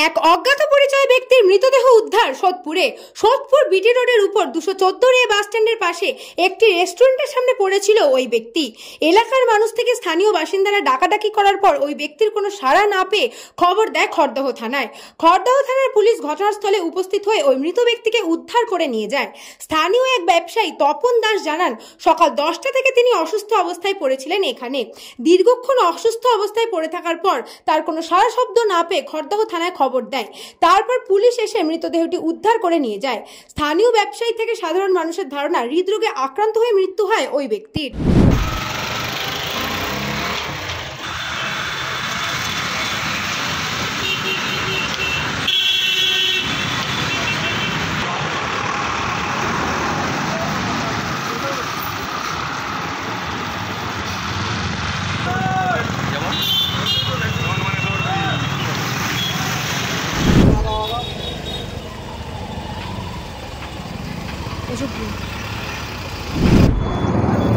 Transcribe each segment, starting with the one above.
এক অজ্ঞাত পরিচয় ব্যক্তির মৃতদেহ উদ্ধার সোদপুর বিটি রোডের উপর 214 বাস স্ট্যান্ডের পাশে একটি রেস্টুরেন্টের সামনে পড়েছিল ওই ব্যক্তি। এলাকার মানুষ থেকে স্থানীয় বাসিন্দারা ডাকাডাকি করার পর ওই ব্যক্তির কোনো সাড়া না পেয়ে খবর দেয় খড়দহ থানায়। খড়দহ থানার পুলিশ ঘটনাস্থলে উপস্থিত হয়ে ওই মৃত ব্যক্তিকে উদ্ধার করে নিয়ে যায়। স্থানীয় এক ব্যবসায়ী তপন দাস জানান, সকাল 10টা থেকে তিনি অসুস্থ অবস্থায় পড়েছিলেন এখানে। দীর্ঘক্ষণ অসুস্থ অবস্থায় পড়ে থাকার পর তার কোনো সাড়া শব্দ না পেয়ে খড়দহ থানায় খবর দেয়। তারপর পুলিশ এসে মৃতদেহটি উদ্ধার করে নিয়ে যায়। স্থানীয় ব্যবসায়ী থেকে সাধারণ মানুষের ধারণা হৃদরোগে আক্রান্ত হয়ে মৃত্যু হয় ওই ব্যক্তির।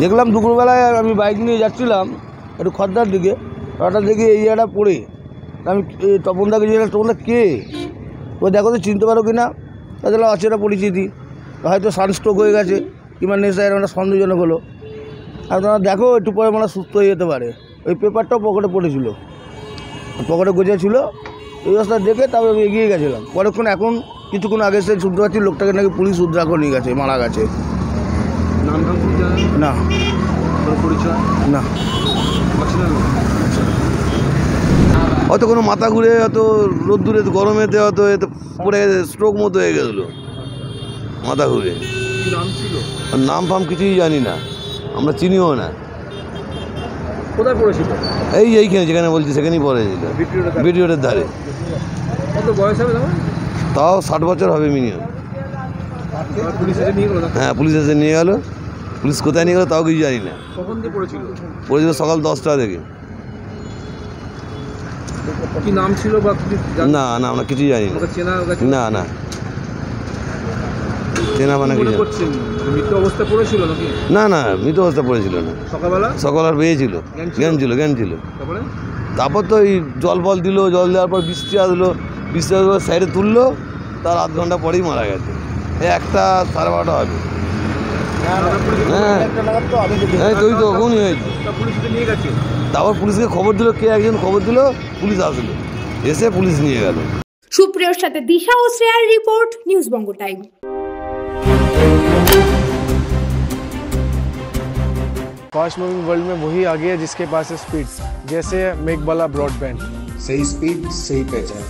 দেখলাম দুপুরবেলায় আমি বাইক নিয়ে যাচ্ছিলাম একটু খদ্দার দিকে, হঠাৎ দেখি এই জায়গাটা পড়ে। আমি তপনদাকে জিজ্ঞাসা, তপনদা কে? ও দেখো তো চিনতে পারো কি না? তাহলে অচেনা পরিচিতি, হয়তো সানস্ট্রোক হয়ে গেছে কিংবা নেশা, এরকম একটা সন্দেহজনক হলো। আর তোমরা দেখো একটু পরে মানে সুস্থ হয়ে যেতে পারে। ওই পেপারটাও পকেটে পড়েছিল, পকেটে গোজা ছিল। এই অবস্থা দেখে তারপরে আমি এগিয়ে গেছিলাম। পরেক্ষণ এখন কিছুক্ষণ আগে সে শুনতে পাচ্ছি লোকটাকে নাকি পুলিশ উদ্ধার করে নিয়ে গেছে, মারা গেছে। না পরিচয় না, হয়তো কোনো মাথা ঘুরে, হয়তো রোদ্দুরে গরমেতে হয়তো এতে পড়ে স্ট্রোক মতো হয়ে গেছিলো, মাথা ঘুরে। নাম ফাম কিছুই জানি না, আমরা চিনিও না। কোথায় পড়েছিল? এইখানে যেখানে বলছি সেখানেই পড়েছিল, বিটি রোডের ধারে। কত বয়স হবে? তাও 60 বছর হবে মিনিমাম। হ্যাঁ, পুলিশ এসে নিয়ে গেল। পুলিশ কোথায় নিয়ে গেল তাও কিছু জানি না। কখন দিয়ে পড়েছিল? সকাল 10টা থেকে। কি নাম ছিল বা না আমরা কিছুই জানি না। না চেনা মানে কি? মৃত অবস্থা পড়েছিল নাকি? না মৃত অবস্থা পড়েছিল না। সকাল পেয়েছিল, জ্ঞান ছিল। তারপর তো এই জল দিল, জল দেওয়ার পর বৃষ্টি আসলো, সাইডে তুললো, তার আধ ঘন্টা পরেই মারা গেছে। 1টা 12:30 হবে। হ্যাঁ তুই তো ওখানেই হয়েছে। তারপর পুলিশকে খবর দিল, কে একজন খবর দিল, পুলিশ আসলো, এসে পুলিশ নিয়ে গেল। সুপ্রিয়র সাথে দিশা ও শ্রেয়ার রিপোর্ট, নিউজ বঙ্গ টাইম। फास्ट मूविंग वर्ल्ड में वही आगे है जिसके पास है स्पीड, जैसे मेघबाला ब्रॉडबैंड। सही स्पीड सही पहचान।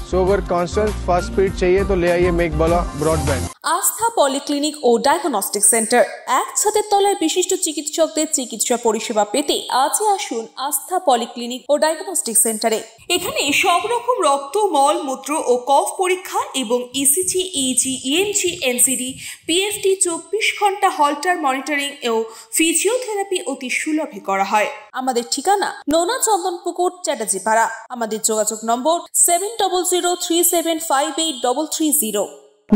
सो अगर कांस्टेंट फास्ट स्पीड चाहिए तो ले आइए मेघबाला ब्रॉडबैंड। আস্থা পলিক্লিনিক ও ডায়াগনস্টিক সেন্টার, এক ছাদের তলায় বিশিষ্ট চিকিৎসকদের চিকিৎসা পরিষেবা পেতে আজই আসুন আস্থা পলিক্লিনিক ও ডায়াগনস্টিক সেন্টারে। এখানে সব রকম রক্ত, মল, মূত্র ও কফ পরীক্ষা এবং ECG, easy, ENG, NCD, PFT 24 ঘন্টা হলটার মনিটরিং ও ফিজিওথেরাপি অতি সুলভে করা হয়। আমাদের ঠিকানা নোনা চন্দনপুকুর, চ্যাটার্জিপাড়া। আমাদের যোগাযোগ নম্বর 7003758330।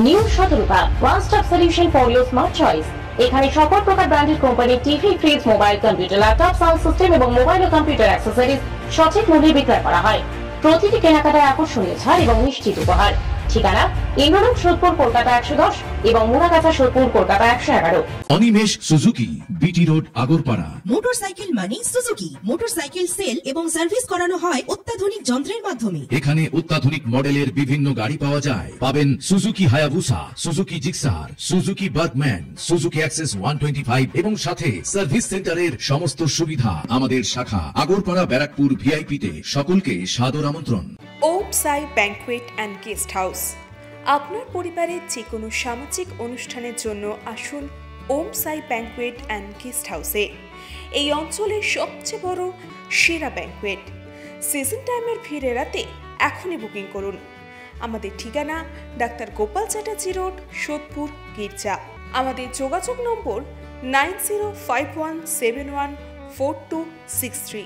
New Sadarupa, one stop solution for your smart choice. এখানে সকল প্রকার ব্র্যান্ডেড কোম্পানির TV, fridge, mobile, computer, laptop, sound system এবং মোবাইল ও কম্পিউটার অ্যাক্সেসরিজ সঠিক মূল্যে বিক্রয় করা হয়। প্রতিটি কেনাকাটায় আকর্ষণীয় ছাড় এবং নিশ্চিত উপহার। ঠিকানা ইন্দ্রনগর, সোদপুর, কলকাতা 110 এবং Muragachha, Sodepur, Kolkata 111। Animesh Suzuki, BT road, Agarpara. Motorcycle মানে সুজুকি। মোটরসাইকেল সেল এবং সার্ভিস করানো হয় অত্যাধুনিক যন্ত্রের মাধ্যমে। এখানে অত্যাধুনিক মডেলের বিভিন্ন গাড়ি পাওয়া যায়। পাবেন Suzuki Hayabusa, Suzuki Gixxer, Suzuki Bergman, Suzuki access 125 এবং সাথে সার্ভিস সেন্টারের সমস্ত সুবিধা। আমাদের শাখা আগরপাড়া, ব্যারাকপুর ভিআইপি তে। সকলকে সাদর আমন্ত্রণ। ওম সাই ব্যাংকুয়েট অ্যান্ড গেস্ট হাউস। আপনার পরিবারের যে কোনো সামাজিক অনুষ্ঠানের জন্য আসুন ওম সাই ব্যাংকুয়েট অ্যান্ড গেস্ট হাউসে। এই অঞ্চলের সবচেয়ে বড় সেরা ব্যাংকুয়েট। সিজন টাইমের ভিড় এড়াতে এখনই বুকিং করুন। আমাদের ঠিকানা ডাক্তার গোপাল চ্যাটার্জি রোড, সোদপুর, গির্জা। আমাদের যোগাযোগ নম্বর 9051714263।